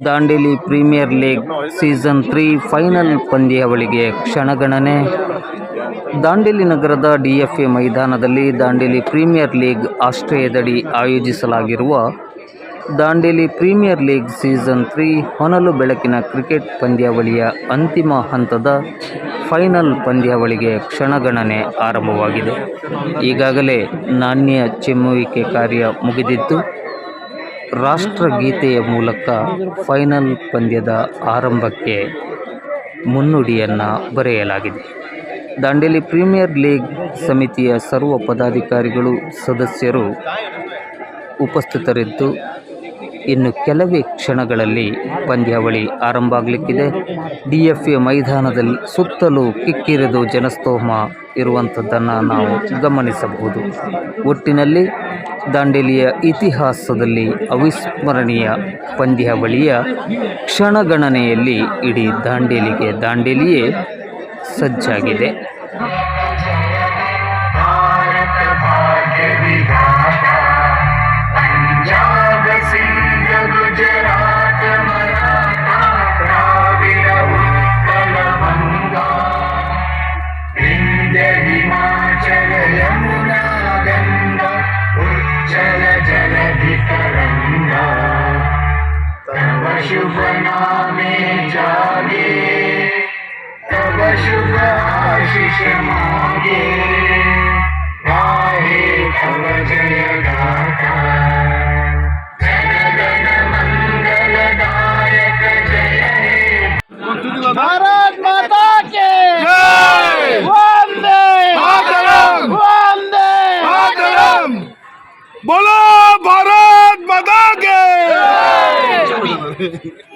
Dandeli premier league season 3 final ಪಂದ್ಯಾವಳಿಗೆ ಕ್ಷಣಗಣನೆ. ದಾಂಡೇಲಿ ನಗರದ ಡಿಎಫ್ಎ ಮೈದಾನದಲ್ಲಿ ದಾಂಡೇಲಿ ಪ್ರೀಮಿಯರ್ ಲೀಗ್ ಆಶ್ರಯದಡಿ ಆಯೋಜಿಸಲಾಗಿರುವ ದಾಂಡೇಲಿ ಪ್ರೀಮಿಯರ್ ಲೀಗ್ ಸೀಸನ್ 3 ಹೊನಲು ಬೆಳಕಿನ ಕ್ರಿಕೆಟ್ ಪಂದ್ಯಾವಳಿಯ ಅಂತಿಮ ಹಂತದ ಫೈನಲ್ ಪಂದ್ಯಾವಳಿಗೆ ಕ್ಷಣಗಣನೆ ಆರಂಭವಾಗಿದೆ. ಈಗಾಗಲೇ ನಾಣ್ಯ ಚಿಮ್ಮುವಿಕೆ ಕಾರ್ಯ ಮುಗಿದಿದ್ದು, ರಾಷ್ಟ್ರಗೀತೆಯ ಮೂಲಕ ಫೈನಲ್ ಪಂದ್ಯದ ಆರಂಭಕ್ಕೆ ಮುನ್ನುಡಿಯನ್ನು ಬರೆಯಲಾಗಿದೆ. ದಾಂಡೇಲಿ ಪ್ರೀಮಿಯರ್ ಲೀಗ್ ಸಮಿತಿಯ ಸರ್ವ ಪದಾಧಿಕಾರಿಗಳು, ಸದಸ್ಯರು ಉಪಸ್ಥಿತರಿದ್ದು, ಇನ್ನು ಕೆಲವೇ ಕ್ಷಣಗಳಲ್ಲಿ ಪಂದ್ಯಾವಳಿ ಆರಂಭ ಆಗಲಿಕ್ಕಿದೆ. ಡಿಎಫ್ಎ ಮೈದಾನದಲ್ಲಿ ಸುತ್ತಲೂ ಕಿಕ್ಕಿರಿದು ಜನಸ್ತೋಮ ಇರುವಂಥದ್ದನ್ನು ನಾವು ಗಮನಿಸಬಹುದು. ಒಟ್ಟಿನಲ್ಲಿ ದಾಂಡೇಲಿಯ ಇತಿಹಾಸದಲ್ಲಿ ಅವಿಸ್ಮರಣೀಯ ಪಂದ್ಯಾವಳಿಯ ಕ್ಷಣಗಣನೆಯಲ್ಲಿ ಇಡೀ ದಾಂಡೇಲಿಯೇ ಸಜ್ಜಾಗಿದೆ. शुभ नामे जागे, तब शुभ आशीष मांगे, गाहे तब जय गाथा, जन गण मंगलदायक जय हे। भारत माता के जय, वंदे मातरम, वंदे मातरम, बोलो भारत माता के जय।